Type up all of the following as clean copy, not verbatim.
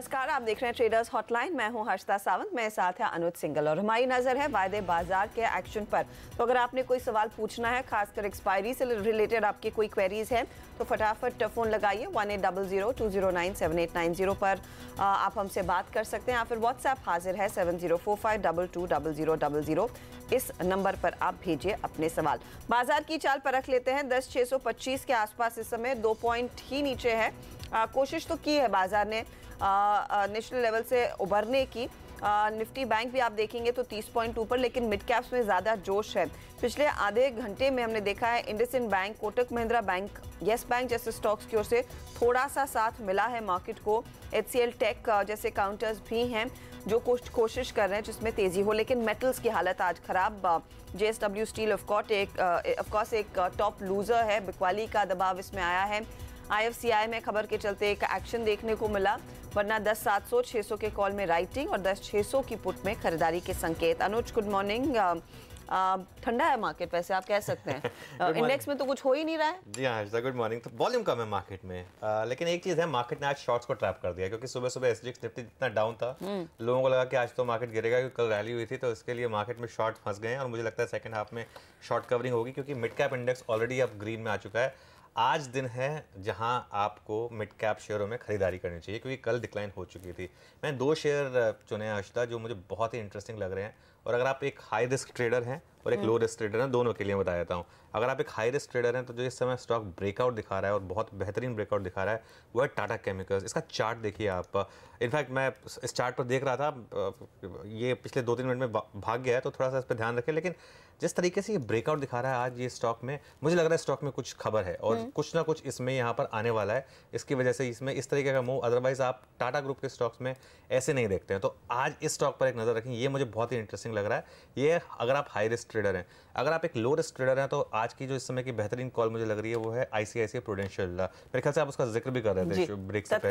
नमस्कार, आप देख रहे हैं ट्रेडर्स हॉटलाइन। मैं हूं हर्षिता सावंत, मेरे साथ है अनुज सिंगल और हमारी नजर है वायदे बाजार के एक्शन पर। तो अगर आपने कोई सवाल पूछना है, खासकर एक्सपायरी से रिलेटेड आपकी कोई क्वेरीज है, तो फटाफट फोन लगाइए 1800-209-7890 पर आप हमसे बात कर सकते हैं, या फिर व्हाट्सएप हाजिर है 7045220000। इस नंबर पर आप भेजिए अपने सवाल। बाजार की चाल परख लेते हैं। 10,625 के आसपास इस समय 2 पॉइंट ही नीचे है। कोशिश तो की है बाजार ने नेशनल लेवल से उभरने की। निफ्टी बैंक भी आप देखेंगे तो 30 पॉइंट ऊपर, लेकिन मिड कैप्स में ज़्यादा जोश है। पिछले आधे घंटे में हमने देखा है IndusInd bank, Kotak Mahindra bank, yes bank जैसे स्टॉक्स की ओर से थोड़ा सा साथ मिला है मार्केट को। HCL टेक जैसे काउंटर्स भी हैं जो कोशिश कर रहे हैं जिसमें तेजी हो, लेकिन मेटल्स की हालत आज खराब। JSW स्टील ऑफकोर्स एक टॉप लूजर है, बिकवाली का दबाव इसमें आया है। IFCI में खबर के चलते एक एक्शन देखने को मिला, वरना 10,700 600 के कॉल में राइटिंग और 10,600 की पुट में खरीदारी के संकेत। अनुज, गुड मॉर्निंग। ठंडा है मार्केट, वैसे आप कह सकते हैं। इंडेक्स में तो कुछ हो ही नहीं रहा है। जी हाँ, गुड मॉर्निंग। तो वॉल्यूम कम है मार्केट में, लेकिन एक चीज़ है, मार्केट ने आज शॉर्ट्स को ट्रैप कर दिया, क्योंकि सुबह सुबह SGX निफ्टी इतना डाउन था, लोगों को लगा कि आज तो मार्केट गिरेगा, क्योंकि कल रैली हुई थी, तो इसके लिए मार्केट में शॉर्ट फंस गए हैं। और मुझे लगता है सेकंड हाफ में शॉर्ट कवरिंग होगी, क्योंकि मिड कैप इंडेक्स ऑलरेडी अब ग्रीन में आ चुका है। आज दिन है जहां आपको मिड कैप शेयरों में खरीदारी करनी चाहिए, क्योंकि कल डिक्लाइन हो चुकी थी। मैंने 2 शेयर चुने हैं हर्षिता, जो मुझे बहुत ही इंटरेस्टिंग लग रहे हैं। और अगर आप एक हाई रिस्क ट्रेडर हैं और एक लो रिस्क ट्रेडर हैं, दोनों के लिए बता देता हूँ। अगर आप एक हाई रिस्क ट्रेडर हैं तो जो इस समय स्टॉक ब्रेकआउट दिखा रहा है और बहुत बेहतरीन ब्रेकआउट दिखा रहा है वो है टाटा केमिकल्स। इसका चार्ट देखिए आप। इनफैक्ट मैं इस चार्ट पर देख रहा था, ये पिछले 2-3 मिनट में भाग गया है, तो थोड़ा सा इस पर ध्यान रखें। लेकिन जिस तरीके से ये ब्रेकआउट दिखा रहा है आज ये स्टॉक में, मुझे लग रहा है स्टॉक में कुछ खबर है और कुछ ना कुछ इसमें यहाँ पर आने वाला है। इसकी वजह से इसमें इस तरीके का मूव अदरवाइज आप टाटा ग्रुप के स्टॉक्स में ऐसे नहीं देखते हैं। तो आज इस स्टॉक पर एक नज़र रखें, ये मुझे बहुत ही इंटरेस्टिंग लग रहा है। ये अगर आप हाई रिस्क ट्रेडर हैं। अगर आप एक लो रिस्क ट्रेडर हैं तो आज की जो इस समय की बेहतरीन कॉल मुझे लग रही है वो है ICICI प्रूडेंशियल। मेरे ख्याल से आप उसका जिक्र भी कर रहे थे ब्रेक से पहले।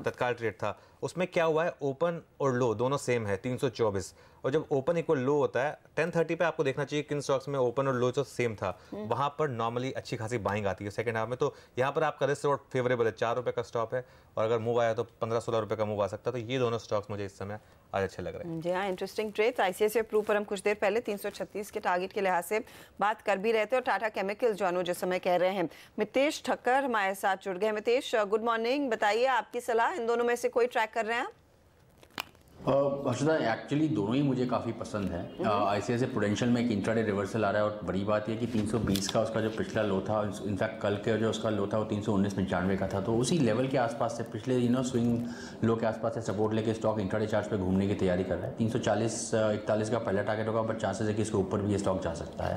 तत्काल ट्रेड था। उसमें क्या हुआ है, ओपन और लो दोनों सेम है 324, और जब ओपन इक्वल लो होता है 10:30 पे आपको देखना चाहिए किन स्टॉक्स में ओपन और लो जो सेम था, वहां पर नॉर्मली अच्छी खासी बाइंग आती है सेकंड हाफ में। तो यहाँ पर आपका रिस्क रिवॉर्ड फेवरेबल है। 4 रुपए का स्टॉप है, और अगर मूव आया तो 15-16 रुपए का मूव आ सकता है। तो ये दोनों स्टॉक्स मुझे इस समय आज अच्छे लग रहे हैं। जी हाँ, इंटरेस्टिंग ट्रेड्स। ICICI प्रू पर हम कुछ देर पहले 336 के टारगेट के लिहाज से बात कर भी रहे थे, और टाटा केमिकल्स जो जिस समय कह रहे हैं। मितेश ठक्कर हमारे साथ जुड़ गए। Mitesh, good morning. बताइए आपकी सलाह, इन दोनों में से कोई ट्रैक कर रहे हैं आप? हर्षिता, एक्चुअली दोनों ही मुझे काफ़ी पसंद है। ICICI प्रूडेंशियल में एक इंट्राडे रिवर्सल आ रहा है, और बड़ी बात यह कि 320 का उसका जो पिछला लो था, इनफैक्ट कल के जो उसका लो था वो 319.95 का था। तो उसी लेवल के आसपास से पिछले स्विंग लो के आसपास से सपोर्ट लेके स्टॉक इंट्राडे चार्ट पे घूमने की तैयारी कर रहा है। 340-41 का पहला टारगेट होगा, बट चांसेस है कि इसके ऊपर भी ये स्टॉक जा सकता है।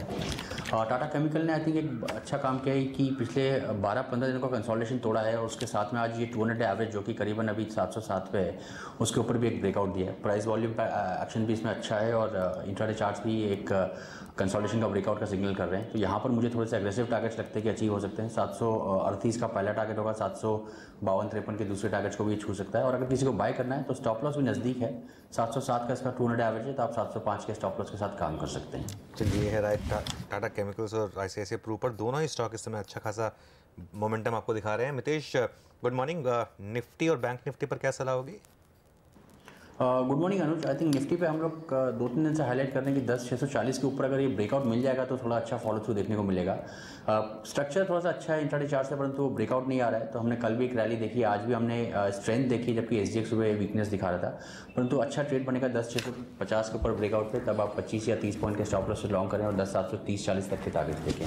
टाटा केमिकल ने आई थिंक एक अच्छा काम किया है कि पिछले 12-15 दिनों का कंसोलिडेशन तोड़ा है, और उसके साथ में आज ये 200 एवरेज जो कि करीबन अभी 707 पे है, उसके ऊपर भी एक ब्रेकआउट दिया है। प्राइस वॉल्यूम एक्शन भी इसमें अच्छा है, और इंट्राडे चार्ट्स भी एक कंसोलिडेशन का ब्रेकआउट का सिग्नल कर रहे हैं। तो यहाँ पर मुझे थोड़े से एग्रेसिव टारगेट्स लगते हैं कि अचीव हो सकते हैं। 738 का पहला टारगेट होगा, 752-53 के दूसरे टारगेट्स को भी छू सकता है। और अगर किसी को बाय करना है तो स्टॉप लॉस भी नज़दीक है, 707 का इसका 200 एवरेज है, तो आप 705 के स्टॉप लॉस के साथ काम कर सकते हैं। चलिए, है राइट। टाटा केमिकल्स और ICICI प्रू पर दोनों ही स्टॉक इस समय अच्छा खासा मोमेंटम आपको दिखा रहे हैं। Mitesh, good morning. निफ्टी और बैंक निफ्टी पर क्या सलाह होगी? Good morning Anuj. I think Nifty पे हम लोग 2-3 दिन से हाईलाइट कर रहे हैं कि 10,640 के ऊपर अगर ये ब्रेकआउट मिल जाएगा तो थोड़ा अच्छा फॉलो थ्रू देखने को मिलेगा। स्ट्रक्चर थोड़ा सा अच्छा है इंट्राडे चार्ट से, परंतु ब्रेकआउट नहीं आ रहा है। तो हमने कल भी एक रैली देखी, आज भी हमने स्ट्रेंथ देखी, जबकि SGX सुबह वीकनेस दिखा रहा था। परंतु अच्छा ट्रेड बनेगा 10,650 के ऊपर ब्रेकआउट पे, तब आप 25 या 30 पॉइंट के स्टॉप लॉस से लॉन्ग करें और 10,730-40 तक के टारगेट देखें।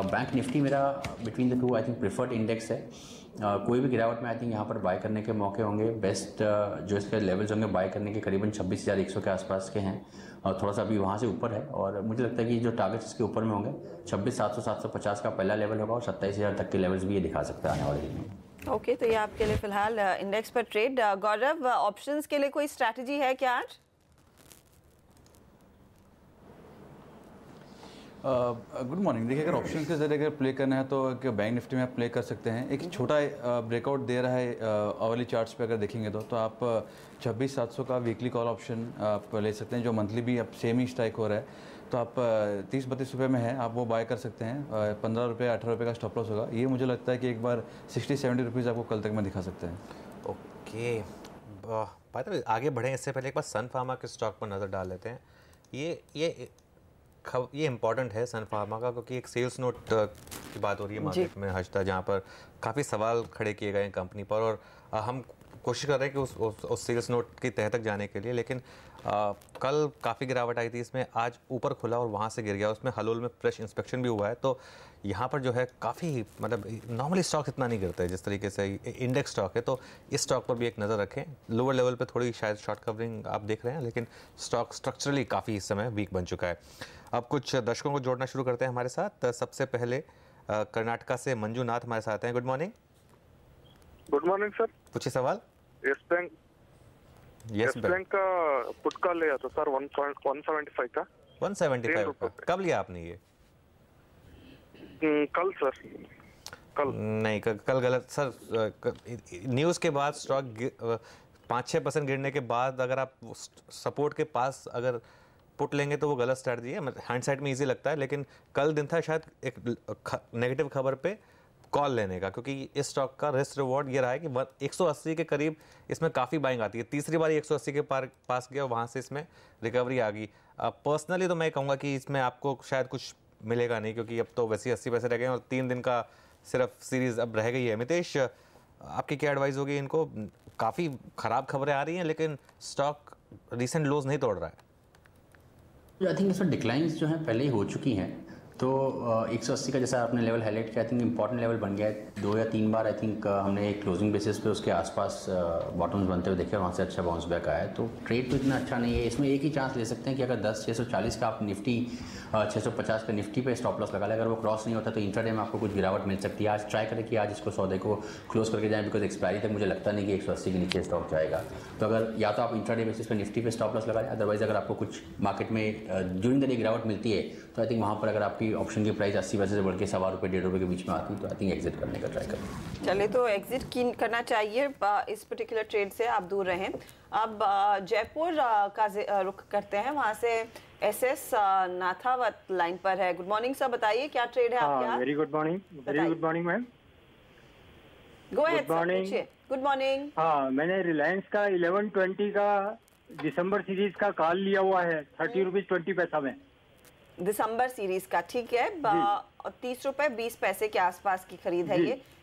बैंक निफ्टी मेरा between the two I think preferred index है। कोई भी गिरावट में आई थिंक यहाँ पर बाय करने के मौके होंगे। बेस्ट जो इसके लेवल्स होंगे बाय करने के करीबन 26,100 के आसपास के हैं, और थोड़ा सा अभी वहाँ से ऊपर है। और मुझे लगता है कि जो टारगेट्स इसके ऊपर में होंगे 26,700-750 का पहला लेवल होगा, और 27,000 तक के लेवल्स भी ये दिखा सकता है आने वाले दिन में। ओके, तो ये आपके लिए फिलहाल इंडेक्स पर ट्रेड। गौरव, ऑप्शंस के लिए कोई स्ट्रैटेजी है क्या आज? Good morning. देखिए, अगर ऑप्शन के जरिए अगर प्ले करना है तो बैंक निफ्टी में आप प्ले कर सकते हैं। एक छोटा ब्रेकआउट दे रहा है अवर्ली चार्ट्स पे अगर देखेंगे तो आप 26,700 का वीकली कॉल ऑप्शन आप ले सकते हैं, जो मंथली भी अब सेम ही स्ट्राइक हो रहा है। तो आप 30-32 रुपये में है, आप वो बाय कर सकते हैं। 15 रुपये 18 रुपये का स्टॉप लॉस होगा। ये मुझे लगता है कि एक बार 60-70 रुपीज़ आपको कल तक में दिखा सकते हैं। ओके, बात है, आगे बढ़े इससे पहले एक बार सन फार्मा के स्टॉक पर नज़र डाल लेते हैं। ये इम्पॉर्टेंट है सन फार्मा का, क्योंकि एक सेल्स नोट की बात हो रही है मार्केट में हर्षदा, जहाँ पर काफ़ी सवाल खड़े किए गए हैं कंपनी पर, और हम कोशिश कर रहे हैं कि उस सेल्स नोट की तह तक जाने के लिए। लेकिन कल काफ़ी गिरावट आई थी इसमें, आज ऊपर खुला और वहाँ से गिर गया। उसमें हलोल में फ्रेश इंस्पेक्शन भी हुआ है, तो यहाँ पर जो है काफ़ी मतलब नॉर्मली स्टॉक इतना नहीं गिरता है जिस तरीके से इंडेक्स स्टॉक है, तो इस स्टॉक पर भी एक नज़र रखें। लोअर लेवल पे थोड़ी शायद शॉर्ट कवरिंग आप देख रहे हैं, लेकिन स्टॉक स्ट्रक्चरली काफ़ी इस समय वीक बन चुका है। अब कुछ दर्शकों को जोड़ना शुरू करते हैं हमारे साथ। सबसे पहले कर्नाटका से मंजूनाथ हमारे साथ हैं। Good morning. Good morning sir. पूछिए सवाल। यस बैंक का पुट कॉल लिया था सर 175 का। 175 का कब लिया आपने ये? कल सर। कल नहीं, कल गलत सर। न्यूज़ के बाद स्टॉक 5-6% गिरने के बाद अगर आप सपोर्ट के पास अगर पुट लेंगे तो वो गलत स्ट्रैटेजी है। हाइंडसाइट में इजी लगता है, लेकिन कल दिन था शायद एक नेगेटिव खबर पे कॉल लेने का, क्योंकि इस स्टॉक का रिस्क रिवॉर्ड ये रहा है कि 180 के करीब इसमें काफ़ी बाइंग आती है। तीसरी बार 180 के पास गया, वहाँ से इसमें रिकवरी आ गई। पर्सनली तो मैं कहूँगा कि इसमें आपको शायद कुछ मिलेगा नहीं, क्योंकि अब तो वैसे 80 पैसे रह गए और 3 दिन का सिर्फ सीरीज अब रह गई है। मितेश, आपकी क्या एडवाइस होगी इनको? काफ़ी ख़राब खबरें आ रही हैं, लेकिन स्टॉक रिसेंट लोज नहीं तोड़ रहा है। आई थिंक इसमें डिक्लाइंस जो हैं पहले ही हो चुकी हैं, तो 180 का जैसा आपने लेवल हाईलाइट किया, आई थिंक इंपॉर्टेंट लेवल बन गया है। 2 या 3 बार आई थिंक हमने एक क्लोजिंग बेसिस पे उसके आसपास बॉटम्स बनते हुए देखे, वहाँ से अच्छा बाउंस बैक आया है। तो ट्रेड तो इतना अच्छा नहीं है। इसमें एक ही चांस ले सकते हैं कि अगर 10,640 का आप निफ्टी 650 का निफ्टी पे स्टॉप लॉस लगा लें, अगर वो क्रॉस नहीं होता तो इंट्राडे में आपको कुछ गिरावट मिल सकती है। आज ट्राई करें कि आज इसको सौदे को क्लोज करके जाएं, बिकॉज एक्सपायरी तक मुझे लगता नहीं कि 180 के नीचे स्टॉक जाएगा। तो अगर या तो आप इंट्राडे बेसिस पे निफ्टी पे स्टॉप लॉस लगा लें, अदरवाइज अगर आपको कुछ मार्केट में ड्यूरिंग द डे गिरावट मिलती है तो आई थिंक वहाँ पर अगर आपकी ऑप्शन की प्राइस 80 पैसे से बढ़ के ₹1.25 ₹1.5 के बीच में आती है तो आई थिंक एग्जिट करने का ट्राई करें। चलिए, तो एग्जिट करना चाहिए, इस पर्टिकुलर ट्रेड से आप दूर रहें। अब जयपुर का रुख करते हैं, वहाँ से एसएस नाथावत लाइन पर है। गुड मॉर्निंग सर, बताइए क्या ट्रेड है आपके यहाँ? Very good morning ma'am. Go ahead sir, पूछिए। Good morning. हाँ, मैंने रिलायंस का 1120 का दिसंबर सीरीज का कॉल लिया हुआ है ₹30.20 में। दिसंबर सीरीज का, ठीक है। 30 रुपए 20 पैसे के आसपास की खरीद है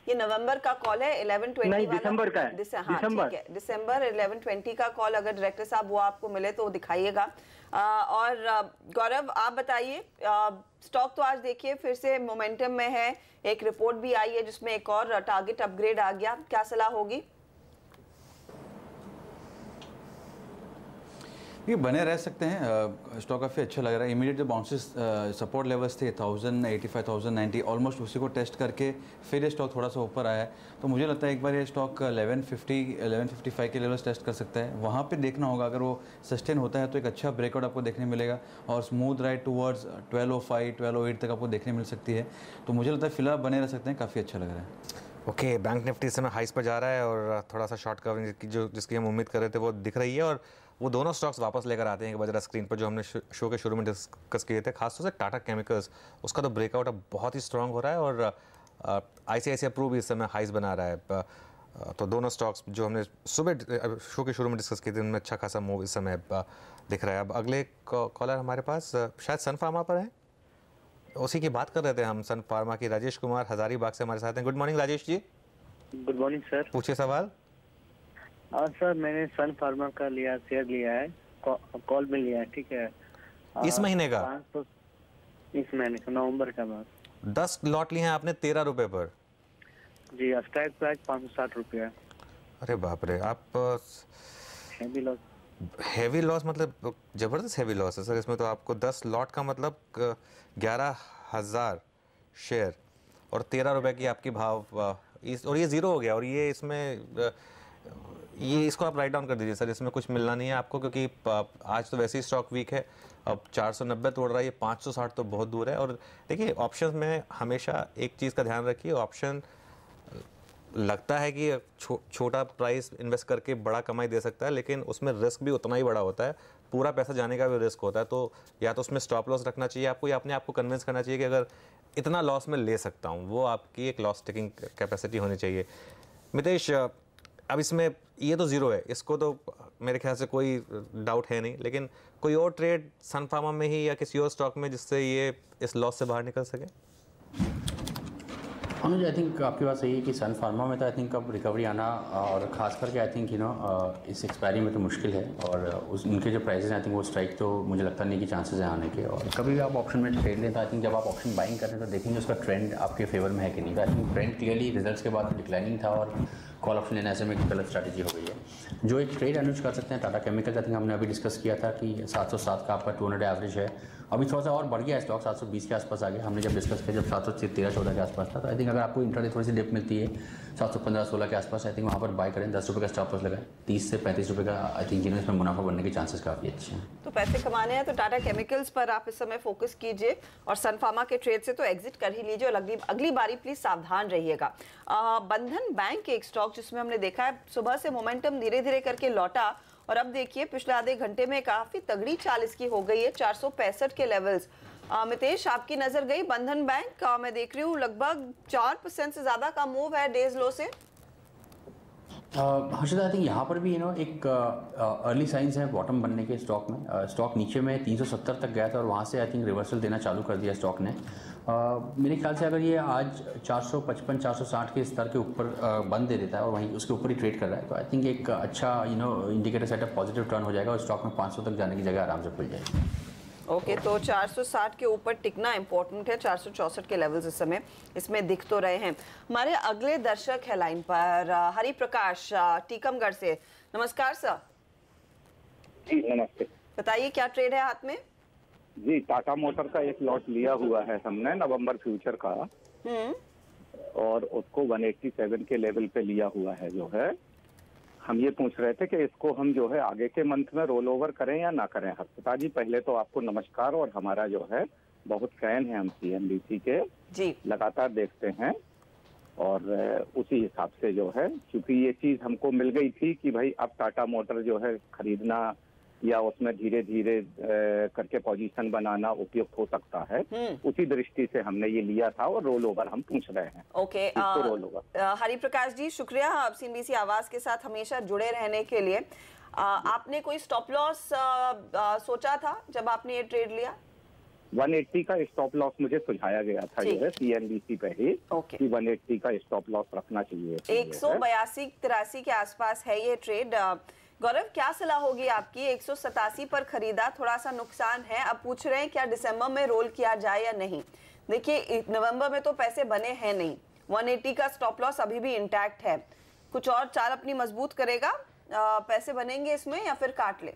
ये नवंबर का कॉल है। 1120 नहीं, वाला दिसंबर का है। दिसंबर, ठीक है, दिसंबर 1120 का कॉल अगर डायरेक्टर साहब वो आपको मिले तो दिखाइएगा। और गौरव, आप बताइए, स्टॉक तो आज देखिए फिर से मोमेंटम में है, एक रिपोर्ट भी आई है जिसमें एक और टारगेट अपग्रेड आ गया, क्या सलाह होगी? ये बने रह सकते हैं, स्टॉक काफ़ी अच्छा लग रहा है। इमीडिएट जो बाउंसेस सपोर्ट लेवल्स थे 1085, 1090 ऑलमोस्ट उसी को टेस्ट करके फिर ये स्टॉक थोड़ा सा ऊपर आया है, तो मुझे लगता है एक बार ये स्टॉक 1150, 1155 के लेवल्स टेस्ट कर सकता है। वहाँ पे देखना होगा, अगर वो सस्टेन होता है तो एक अच्छा ब्रेकआउट आपको देखने मिलेगा और स्मूथ राइड टूवर्ड्स 1205, 1208 तक आपको देखने मिल सकती है। तो मुझे लगता है फिलहाल बने रह सकते हैं, काफ़ी अच्छा लग रहा है। ओके, बैंक निफ्टी इस समय हाइस पर जा रहा है और थोड़ा सा शॉर्ट कवरिंग जिसकी हम उम्मीद कर रहे थे वो दिख रही है, और वो दोनों स्टॉक्स वापस लेकर आते हैं एक बार जरा स्क्रीन पर, जो हमने शो के शुरू में डिस्कस किए थे। खासतौर से टाटा केमिकल्स, उसका तो ब्रेकआउट अब बहुत ही स्ट्रांग हो रहा है, और ICICI प्रू भी इस समय हाइस बना रहा है। तो दोनों स्टॉक्स जो हमने सुबह शो के शुरू में डिस्कस किए थे उनमें अच्छा खासा मूव इस समय दिख रहा है। अब अगले कॉलर हमारे पास शायद सन फार्मा पर है, उसी की बात कर रहे थे हम, सन फार्मा की। राजेश कुमार हजारीबाग से हमारे साथ हैं। Good morning Rajesh ji. Good morning sir. पूछिए सवाल। सर, मैंने सन फार्मा का शेयर लिया है, कॉल में लिया है, ठीक है। इस महीने का? इस महीने का, नवंबर का बाद 10 लॉट लिए हैं आपने ₹13 पर जी। Strike price ₹560। अरे बाप रे, आप हेवी लॉस मतलब जबरदस्त हेवी लॉस है सर इसमें। तो आपको 10 लॉट का मतलब 11,000 शेयर और ₹13 की आपकी भाव, और ये जीरो हो गया, और ये इसमें ये इसको आप राइट डाउन कर दीजिए सर, इसमें कुछ मिलना नहीं है आपको, क्योंकि आज तो वैसे ही स्टॉक वीक है। अब 490 तोड़ रहा है, ये 560 तो बहुत दूर है। और देखिए, ऑप्शन में हमेशा एक चीज़ का ध्यान रखिए, ऑप्शन लगता है कि छोटा प्राइस इन्वेस्ट करके बड़ा कमाई दे सकता है, लेकिन उसमें रिस्क भी उतना ही बड़ा होता है, पूरा पैसा जाने का भी रिस्क होता है। तो या तो उसमें स्टॉप लॉस रखना चाहिए आपको, या अपने आप को कन्विंस करना चाहिए कि अगर इतना लॉस में ले सकता हूँ, वो आपकी एक लॉस टेकिंग कैपेसिटी होनी चाहिए। मितेश, अब इसमें ये तो ज़ीरो है, इसको तो मेरे ख्याल से कोई डाउट है नहीं, लेकिन कोई और ट्रेड सन फार्मा में ही या किसी और स्टॉक में जिससे ये इस लॉस से बाहर निकल सके? अनुज, आई थिंक आपकी बात सही है कि सन फार्मा में तो आई थिंक अब रिकवरी आना और ख़ास करके आई थिंक इस एक्सपायरी में तो मुश्किल है, और उनके जो प्राइसेस हैं आई थिंक वो स्ट्राइक तो मुझे लगता नहीं कि चांसेस हैं आने के। और कभी भी आप ऑप्शन में ट्रेड लें तो आई थिंक जब आप ऑप्शन बाइंग करें तो देखेंगे उसका ट्रेंड आपके फेवर में है कि नहीं। तो I think trend clearly results के बाद डिक्लाइनिंग था और कॉल ऑप्शन लेने ऐसे में एक गलत स्ट्रैटेजी हो गई है। जो एक ट्रेड अनुज कर सकते हैं टाटा केमिकल, आई थिंक हमने अभी डिस्कस किया था कि 707 का आपका 200 एवरेज है, अभी थोड़ा सा और बढ़ गया है स्टॉक, 720 के आसपास आ गया। हमने जब डिस्कस किया जब 713-14 के आसपास था। तो आई थिंक अगर आपको इंट्राडे थोड़ी सी डिप मिलती है 715-16 के आसपास, आई थिंक वहाँ पर बाय करें। 10 रुपये का स्टॉप लॉस लगाएं, 30 से 35 रुपये का आई थिंक इसमें मुनाफा बनने के चांसेस काफ़ी अच्छे हैं। तो पैसे कमाने हैं तो टाटा केमिकल्स पर आप इस समय फोकस कीजिए और सन फार्मा के ट्रेड से तो एग्जिट कर ही लीजिए, और अगली बारी प्लीज सावधान रहिएगा। बंधन बैंक एक स्टॉक जिसमें हमने देखा है सुबह से मोमेंटम धीरे धीरे करके लौटा, और अब देखिए पिछले आधे घंटे में काफी तगड़ी चाल इसकी हो गई है, 465 के लेवल्स। मितेश, आपकी नजर गई बंधन बैंक? मैं देख रही हूँ लगभग 4% से ज्यादा का मूव है डेज लो से। हर्षद, आई थिंक यहाँ पर भी एक अर्ली साइंस है बॉटम बनने के स्टॉक में। स्टॉक नीचे में 370 तक गया था और वहाँ से आई थिंक रिवर्सल देना चालू कर दिया स्टॉक ने। मेरे ख्याल से अगर ये आज 455-460 के स्तर के ऊपर बंद दे देता है और वहीं उसके ऊपर ही ट्रेड कर रहा है तो आई थिंक एक अच्छा इंडिकेटर सेटअप पॉजिटिव टर्न हो जाएगा और स्टॉक में 500 तक जाने की जगह आराम से खुल जाएगी। ओके, तो 460 के ऊपर टिकना इंपॉर्टेंट है। 464 के लेवल्स इस समय इसमें दिख तो रहे हैं। हमारे अगले दर्शक है लाइन पर हरि प्रकाश टीकमगढ़ से। नमस्कार सर। जी नमस्ते। बताइए क्या ट्रेड है हाथ में? जी, टाटा मोटर का एक लॉट लिया हुआ है हमने नवंबर फ्यूचर का, और उसको 187 के लेवल पे लिया हुआ है। जो है हम ये पूछ रहे थे कि इसको हम जो है आगे के मंथ में रोल ओवर करें या ना करें। हर्षिता जी, पहले तो आपको नमस्कार, और हमारा जो है बहुत फैन है हम CNBC के जी, लगातार देखते हैं, और उसी हिसाब से जो है क्योंकि ये चीज हमको मिल गई थी कि भाई अब टाटा मोटर जो है खरीदना या उसमें धीरे धीरे करके पोजीशन बनाना उपयुक्त हो सकता है, उसी दृष्टि से हमने ये लिया था और रोल ओवर हम पूछ रहे हैं। Okay, roll over. Hari Prakash ji शुक्रिया आप CNBC आवाज के साथ हमेशा जुड़े रहने के लिए। आपने कोई स्टॉप लॉस सोचा था जब आपने ये ट्रेड लिया? 180 का स्टॉप लॉस मुझे सुझाया गया था जो है CNBC पे ही कि 180 का स्टॉप लॉस रखना चाहिए। 182-83 के आसपास है ये ट्रेड। गौरव, क्या सलाह होगी आपकी? 187 पर खरीदा, थोड़ा सा नुकसान है, अब पूछ रहे हैं क्या दिसंबर में रोल किया जाए या नहीं। देखिए नवंबर में तो पैसे बने हैं नहीं, 180 का स्टॉप लॉस अभी भी इंटैक्ट है। कुछ और चाल अपनी मजबूत करेगा, पैसे बनेंगे इसमें या फिर काट ले?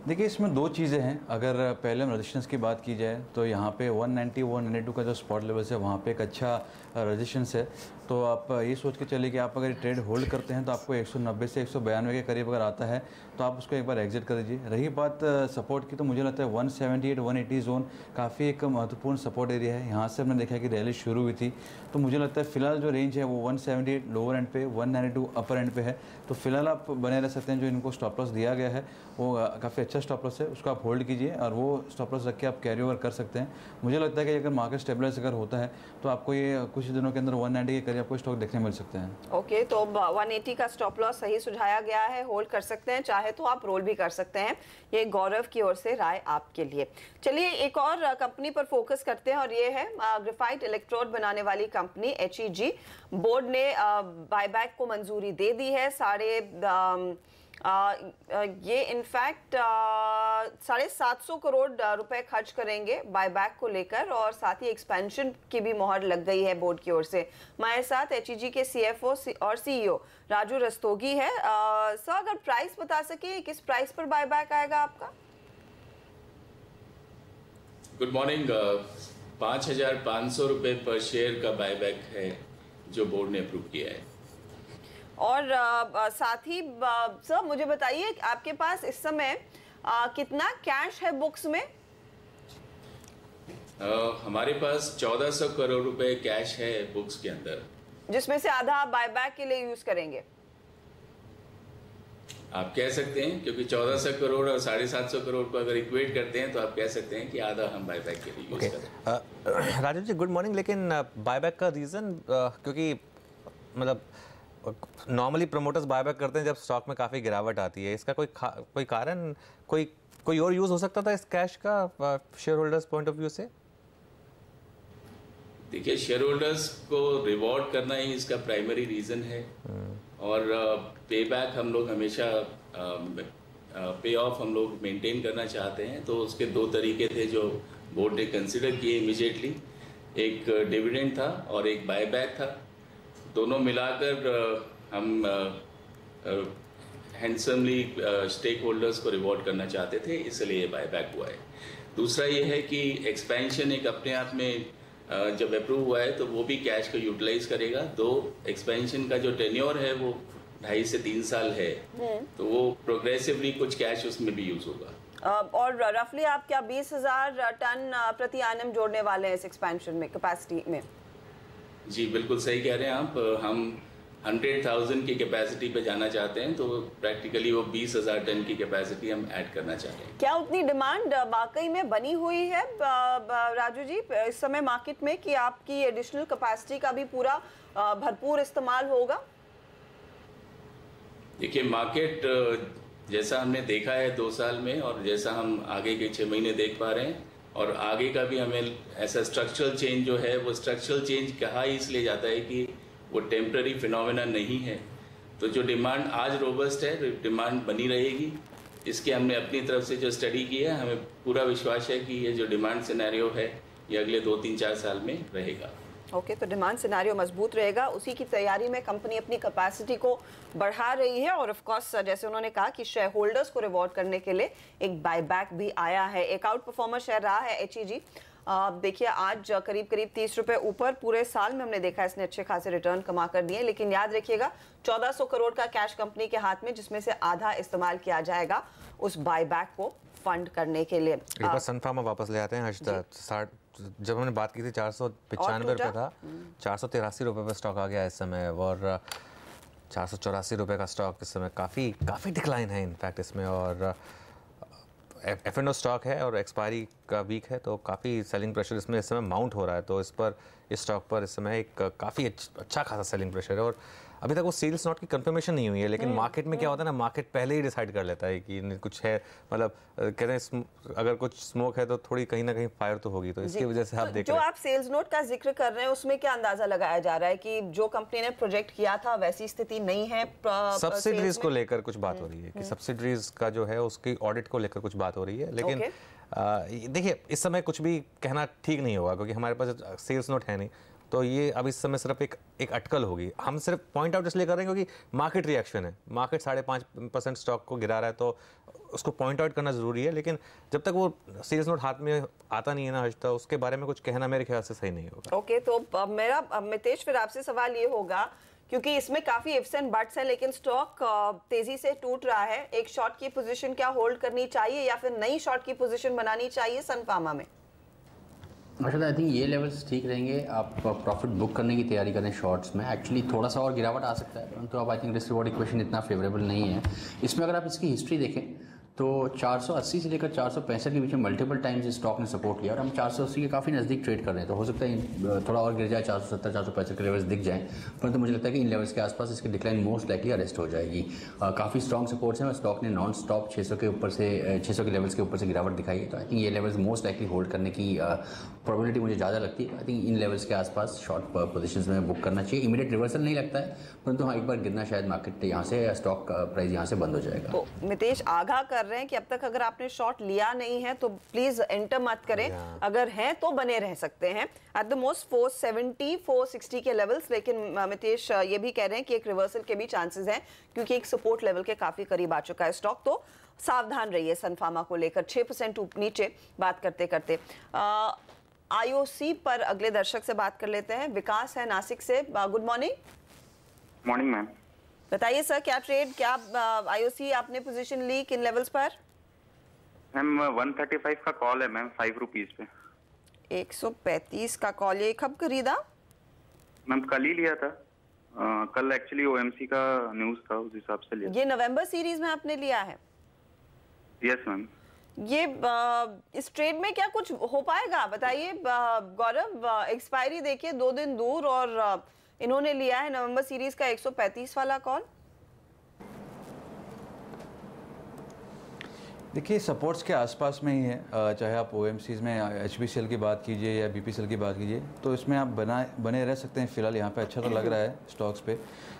देखिए इसमें दो चीज़ें हैं। अगर पहले हम रजिस्टेंस की बात की जाए तो यहाँ पे 190-192 का जो स्पॉट लेवल है वहाँ पे एक अच्छा रजिस्टेंस है। तो आप ये सोच के चलिए कि आप अगर ट्रेड होल्ड करते हैं तो आपको 190 से 192 के करीब अगर आता है तो आप उसको एक बार एग्जिट कर दीजिए। रही बात सपोर्ट की, तो मुझे लगता है 178-180 जोन काफ़ी एक महत्वपूर्ण सपोर्ट एरिया है। यहाँ से हमने देखा कि रैली शुरू हुई थी, तो मुझे लगता है फिलहाल जो रेंज है वो 178 लोअर एंड पे, 192 अपर एंड पे है। तो फिलहाल आप बने रह सकते हैं। जो इनको स्टॉप लॉस दिया गया है वो काफ़ी अच्छा स्टॉप लॉस है, उसको आप होल्ड कीजिए और वो स्टॉप लॉस रख के आप कैरी ओवर कर सकते हैं। मुझे लगता है कि अगर मार्केट स्टेबलाइज अगर होता है तो आपको ये कुछ दिनों के अंदर 190 के करीब आपको स्टॉक देखने मिल सकते हैं। ओके, तो 180 का स्टॉप लॉस सही सुझाया गया है, होल्ड कर सकते हैं, चाहे तो आप रोल भी कर सकते हैं। ये गौरव की ओर से राय आपके लिए। चलिए एक और कंपनी पर फोकस करते हैं और ये है ग्रेफाइट इलेक्ट्रोड बनाने वाली कंपनी HEG। बोर्ड ने बायबैक को मंजूरी दे दी है। ये इनफैक्ट 750 करोड़ रुपए खर्च करेंगे बायबैक को लेकर, और साथ ही एक्सपेंशन की भी मोहर लग गई है बोर्ड की ओर से। हमारे साथ HEG के CFO और CEO राजू रस्तोगी है। सर, अगर प्राइस बता सके, किस प्राइस पर बायबैक आएगा आपका? Good morning. 5,500 रुपए पर शेयर का बायबैक है जो बोर्ड ने अप्रूव किया है। और साथ ही सर मुझे बताइए आपके पास इस समय कितना कैश है बुक्स में? हमारे पास 1400 करोड़ रुपए कैश है बुक्स के अंदर, जिसमें से आधा आप बायबैक के लिए यूज करेंगे। आप कह सकते हैं, क्योंकि 1400 करोड़ और 750 करोड़ को अगर इक्वेट करते हैं तो आप कह सकते हैं कि आधा हम बायबैक के लिए यूज करें। राजीव जी गुड मॉर्निंग। लेकिन बायबैक का रीज़न क्योंकि मतलब नॉर्मली प्रमोटर्स बायबैक करते हैं जब स्टॉक में काफ़ी गिरावट आती है, इसका कोई कारण, कोई और यूज़ हो सकता था इस कैश का share holders point of view से? देखिए, शेयर होल्डर्स को रिवॉर्ड करना ही इसका प्राइमरी रीज़न है। और पे बैक हम लोग हमेशा पे ऑफ हम लोग मेंटेन करना चाहते हैं, तो उसके दो तरीके थे जो बोर्ड ने कंसिडर किए इमीडिएटली। एक डिविडेंड था और एक बायबैक था। दोनों मिलाकर हम हैंडसमली स्टेक होल्डर्स को रिवॉर्ड करना चाहते थे, इसलिए ये बायबैक हुआ है। दूसरा ये है कि एक्सपेंशन एक अपने आप में जब अप्रूव हुआ है तो वो भी कैश को यूटिलाइज करेगा। दो एक्सपेंशन का जो टेन्योर है वो 2.5 से 3 साल है, तो वो प्रोग्रेसिवली कुछ कैश उसमें भी यूज होगा। और रफली आप क्या 20,000 टन प्रति एनम जोड़ने वाले हैं इस एक्सपेंशन में, कैपेसिटी में? जी बिल्कुल सही कह रहे हैं आप। हम 100,000 की कैपेसिटी पे जाना चाहते हैं, तो प्रैक्टिकली वो 20,000 टन की कैपेसिटी हम ऐड करना चाहते हैं। क्या उतनी डिमांड वाकई में बनी हुई है राजू जी इस समय मार्केट में कि आपकी एडिशनल कैपेसिटी का भी पूरा भरपूर इस्तेमाल होगा? देखिए, मार्केट जैसा हमने देखा है 2 साल में और जैसा हम आगे के 6 महीने देख पा रहे हैं, और आगे का भी हमें ऐसा स्ट्रक्चरल चेंज जो है वो स्ट्रक्चरल चेंज कहा इसलिए जाता है कि वो टेम्पररी फिनोमेना नहीं है। तो जो डिमांड आज रोबस्ट है, डिमांड बनी रहेगी। इसके हमने अपनी तरफ से जो स्टडी की है, हमें पूरा विश्वास है कि ये जो डिमांड सिनेरियो है ये अगले 2-3-4 साल में रहेगा। ओके, तो डिमांड सिनेरियो मजबूत रहेगा, उसी की तैयारी में कंपनी अपनी कैपेसिटी को बढ़ा रही है। और ऑफ कोर्स जैसे उन्होंने कहा कि शेयर होल्डर्स को रिवॉर्ड करने के लिए एक बायबैक भी आया है। एक आउट परफॉर्मर शेयर रहा है HEG। देखिए, आज करीब 30 रुपए ऊपर, पूरे साल में हमने देखा इसने अच्छे खासे रिटर्न कमा कर दिए। लेकिन याद रखिएगा 1400 करोड़ का कैश कंपनी के हाथ में, जिसमें से आधा इस्तेमाल किया जाएगा उस बायबैक को फंड करने के लिए। एक बार सन फार्मा वापस ले आते हैं। जब हमने बात की थी 495 रुपये था, 483 रुपये पर स्टॉक आ गया इस समय, और 484 रुपये का स्टॉक इस समय काफ़ी डिक्लाइन है इनफैक्ट इसमें। और F&O स्टॉक है और एक्सपायरी का वीक है, तो काफ़ी सेलिंग प्रेशर इसमें इस समय माउंट हो रहा है। तो इस स्टॉक पर इस समय एक काफ़ी अच्छा खासा सेलिंग प्रेशर है। और अभी तक वो सेल्स नोट की कंफर्मेशन नहीं हुई है, लेकिन मार्केट में क्या होता है ना, मार्केट पहले ही डिसाइड कर लेता है कि कुछ है, मतलब कहते हैं अगर कुछ स्मोक है तो थोड़ी कहीं ना कहीं फायर तो होगी। तो इसकी वजह से आप देख जो आप सेल्स नोट का जिक्र कर रहे हैं उसमें क्या अंदाजा लगाया जा रहा है कि जो कंपनी ने प्रोजेक्ट किया था वैसी स्थिति नहीं है? सब्सिडरीज को लेकर कुछ बात हो रही है कि सब्सिडरीज का जो है उसकी ऑडिट को लेकर कुछ बात हो रही है। लेकिन देखिए, इस समय कुछ भी कहना ठीक नहीं होगा, क्योंकि हमारे पास सेल्स नोट है नहीं। तो ये अब इस समय सिर्फ एक अटकल होगी। हम सिर्फ पॉइंट आउट इसलिए कर रहे हैं क्योंकि मार्केट रिएक्शन है, मार्केट 5.5% स्टॉक को गिरा रहा है, तो उसको पॉइंट आउट करना ज़रूरी है। लेकिन जब तक वो सेल्स नोट हाथ में आता नहीं है ना आज तक, उसके बारे में कुछ कहना मेरे ख्याल से सही नहीं होगा। ओके, तो मेरा मितेश फिर आपसे सवाल ये होगा, क्योंकि इसमें काफी इफ्स एंड बट्स है, लेकिन स्टॉक तेजी से टूट रहा है, एक शॉर्ट की पोजीशन क्या होल्ड करनी चाहिए या फिर नई शॉर्ट की पोजीशन बनानी चाहिए सन फार्मा में? अच्छा, आई थिंक ये लेवल्स ठीक रहेंगे। आप प्रॉफिट बुक करने की तैयारी करें शॉर्ट्स में। एक्चुअली थोड़ा सा और गिरावट आ सकता है, परंतु अब I think risk reward equation इतना फेवरेबल नहीं है इसमें। अगर आप इसकी हिस्ट्री देखें तो 480 से लेकर 465 के बीच में मल्टीपल टाइम्स इस स्टॉक ने सपोर्ट किया और हम 480 के काफ़ी नज़दीक ट्रेड कर रहे हैं। तो हो सकता है थोड़ा और गिर जाए, 470 465 के लेवल्स दिख जाएं, परंतु मुझे लगता है कि इन लेवल्स के आसपास इसकी डिक्लाइन मोस्ट लाइकली अरेस्ट हो जाएगी। काफ़ी स्ट्रॉन्ग सपोर्ट्स हैं और स्टॉक ने नॉन स्टॉप 600 के ऊपर से 600 के लेवल्स के ऊपर से गिरावट दिखाई है। तो आई थिंक ये लेवल्स मोस्ट लाइकली होल्ड करने की प्रोबेबिलिटी मुझे ज़्यादा लगती है। आई थिंक इन लेवल्स के आसपास शॉर्ट पोजीशंस में बुक करना चाहिए। इमीडिएट रिवर्सल नहीं लगता है, परंतु हाँ, एक बार गिरना शायद मार्केट यहाँ से, स्टॉक प्राइस यहाँ से बंद हो जाएगा। तो मितेश आगाह कर रहे हैं कि अब तक अगर आपने शॉर्ट लिया नहीं है तो प्लीज एंटर मत करें, अगर हैं तो बने रह सकते हैं एट द मोस्ट 470 460 के लेवल्स। लेकिन मितेश ये भी कह रहे हैं कि एक रिवर्सल के भी चांसेस हैं, क्योंकि एक सपोर्ट लेवल के काफी करीब आ चुका है स्टॉक। तो सावधान रहिए सन फार्मा को लेकर 6% नीचे बात करते करते। IOC पर अगले दर्शक से बात कर लेते हैं। विकास है नासिक से। Good morning. Morning ma'am. बताइए सर, क्या ट्रेड, क्या IOC आपने पोजीशन ली, किन लेवल्स पर? मैम 135 का कॉल है मैम, 5 रुपीज पे। 135 का कॉल, ये कब खरीदा? मैम कल ही लिया था, कल एक्चुअली ओएमसी का न्यूज़ था, उस हिसाब से लिया। ये नवंबर सीरीज में आपने लिया है? Yes ma'am. ये इस ट्रेड में क्या कुछ हो पाएगा बताइए गौरव? एक्सपायरी देखिए 2 दिन दूर और इन्होंने लिया है नवंबर सीरीज का 135 वाला कॉल। देखिए सपोर्ट्स के आसपास में ही है, चाहे आप ओएमसीज में एचपीसीएल की बात कीजिए या बीपीसीएल की बात कीजिए, तो इसमें आप बने रह सकते हैं। फिलहाल यहाँ पे अच्छा तो लग रहा है स्टॉक्स पे,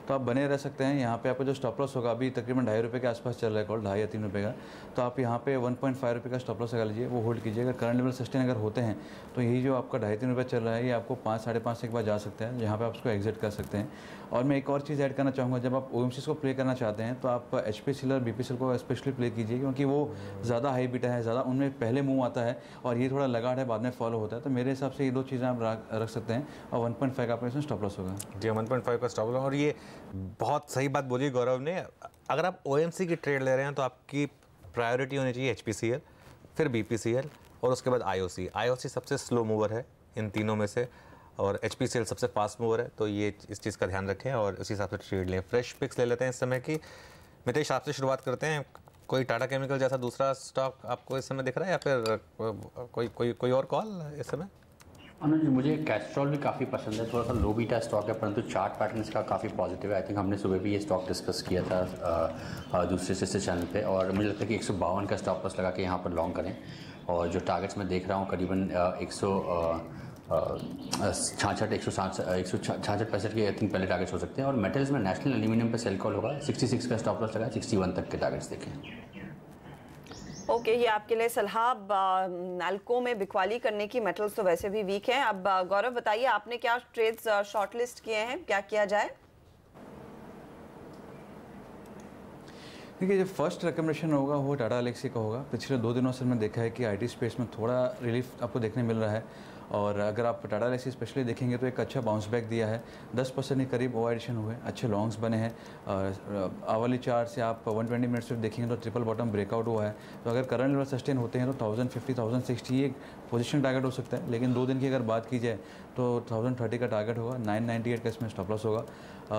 तो आप बने रह सकते हैं। यहाँ पे आपको जो स्टॉप लॉस होगा अभी तकरीबन ₹2.5 के आसपास चल रहा है कॉल, 2.5 या 3 रुपये का, तो आप यहाँ पे 1.5 रुपये का स्टॉप लॉस लगा लीजिए, वो होल्ड कीजिए। अगर करंट लेवल सस्टेन अगर होते हैं तो यही जो आपका 2.5-3 रुपये चल रहा है ये आपको 5 साढ़े 5 एक बार जा सकता है, जहाँ पे आप उसको एग्जिट कर सकते हैं। और मैं एक और चीज़ ऐड करना चाहूँगा, जब आप ओएमसीज को प्ले करना चाहते हैं तो आप एचपीसीएल और बीपीसीएल को स्पेशली प्ले कीजिए, क्योंकि वो ज़्यादा हाई बीटा है, ज़्यादा उनमें पहले मूव आता है और ये थोड़ा लगाड़ है बाद में फॉलो होता है। तो मेरे हिसाब से ये 2 चीज़ें आप रख सकते हैं और 1.5 का आपका इसमें स्टॉप लॉस होगा। जी 1.5 का स्टॉप लॉस। और ये बहुत सही बात बोली गौरव ने, अगर आप ओएमसी की ट्रेड ले रहे हैं तो आपकी प्रायोरिटी होनी चाहिए एचपीसीएल, फिर बीपीसीएल और उसके बाद आईओसी। आईओसी सबसे स्लो मूवर है इन तीनों में से और एचपीसीएल सबसे फास्ट मूवर है, तो ये इस चीज़ का ध्यान रखें और उसी हिसाब से ट्रेड लें। फ्रेश पिक्स ले लेते हैं इस समय की। मितेश आपसे शुरुआत करते हैं। कोई टाटा केमिकल जैसा दूसरा स्टॉक आपको इस समय दिख रहा है या फिर कोई और कॉल इस समय? अनुज, मुझे कैस्ट्रॉल भी काफ़ी पसंद है, थोड़ा सा लो बीटा स्टॉक है परंतु चार्ट पैटर्न इसका काफ़ी पॉजिटिव है। आई थिंक हमने सुबह भी ये स्टॉक डिस्कस किया था दूसरे सिस्टर चैनल पे, और मुझे लगता है कि 152 का स्टॉप लॉस लगा के यहाँ पर लॉन्ग करें। और जो टारगेट्स मैं देख रहा हूँ करीबन 166 पैसे के आई थिंक पहले टारगेट्स हो सकते हैं। और मेटल्स में नेशनल एल्यूमिनियम पे सेल कॉल होगा, 66 का स्टॉप लॉस लगा, 61 तक के टारगेट्स देखें। ओके, ये आपके लिए सलाह। नाल्को में बिकवाली करने की, मेटल्स तो वैसे भी वीक हैं। अब गौरव बताइए आपने क्या ट्रेड्स शॉर्टलिस्ट किए हैं, क्या किया जाए? देखिए जो फर्स्ट रिकमेंडेशन होगा वो टाटा एलेक्सी का होगा। पिछले 2 दिनों से मैंने देखा है कि आईटी स्पेस में थोड़ा रिलीफ आपको देखने मिल रहा है, और अगर आप टाटा एलेक्सी स्पेशली देखेंगे तो एक अच्छा बाउंस बैक दिया है, 10% के करीब ओवर एडिशन हुए, अच्छे लॉन्ग्स बने हैं। आवली चार्ट से आप 120 मिनट्स से देखेंगे तो ट्रिपल बॉटम ब्रेकआउट हुआ है। तो अगर करंट लेवल सस्टेन होते हैं तो 1050 1060 एक पोजीशन टारगेट हो सकता है, लेकिन 2 दिन की अगर बात की जाए तो 1030 का टारगेट होगा, 998 का इसमें स्टॉप लॉस होगा।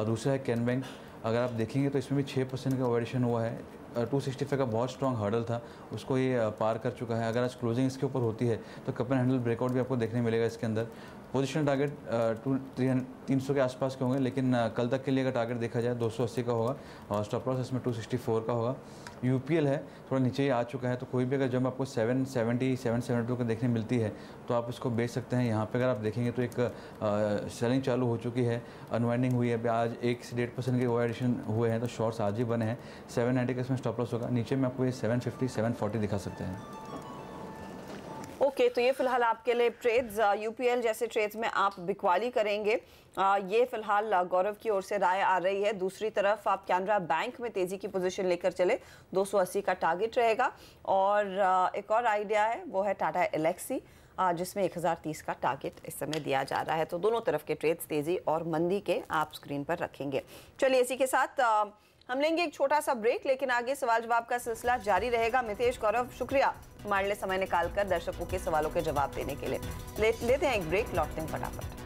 दूसरा है कैन बैंक, अगर आप देखेंगे तो इसमें भी 6% का ओवर एडिशन हुआ है। 265 का बहुत स्ट्रॉन्ग हर्डल था, उसको ये पार कर चुका है। अगर आज क्लोजिंग इसके ऊपर होती है तो कप एंड हैंडल ब्रेकआउट भी आपको देखने मिलेगा इसके अंदर। पोजीशन टारगेट 300 के आसपास के होंगे, लेकिन कल तक के लिए अगर टारगेट देखा जाए 280 का होगा और स्टॉप लॉस इसमें 264 का होगा। यूपीएल है थोड़ा नीचे ही आ चुका है, तो कोई भी अगर जब आपको 770 772 का देखने मिलती है तो आप इसको बेच सकते हैं। यहाँ पे अगर आप देखेंगे तो एक सेलिंग चालू हो चुकी है, अनवाइंडिंग हुई है। आज 1 से 1.5% के ओवर एडिशन हुए हैं, तो शॉर्ट्स आज ही बने हैं। 790 का इसमें स्टॉप लॉस होगा। नीचे में आपको ये 750 740 दिखा सकते हैं। ओके, तो ये फिलहाल आपके लिए ट्रेड्स, यूपीएल जैसे ट्रेड्स में आप बिकवाली करेंगे, ये फिलहाल गौरव की ओर से राय आ रही है। दूसरी तरफ आप कैनरा बैंक में तेजी की पोजीशन लेकर चले, 280 का टारगेट रहेगा। और एक और आइडिया है वो है टाटा एलेक्सी, जिसमें 1030 का टारगेट इस समय दिया जा रहा है। तो दोनों तरफ के ट्रेड्स तेजी और मंदी के आप स्क्रीन पर रखेंगे। चलिए इसी के साथ हम लेंगे एक छोटा सा ब्रेक, लेकिन आगे सवाल जवाब का सिलसिला जारी रहेगा। मितेश, गौरव, शुक्रिया हमारे लिए समय निकालकर दर्शकों के सवालों के जवाब देने के लिए। लेते हैं एक ब्रेक, लौटते हैं फटाफट।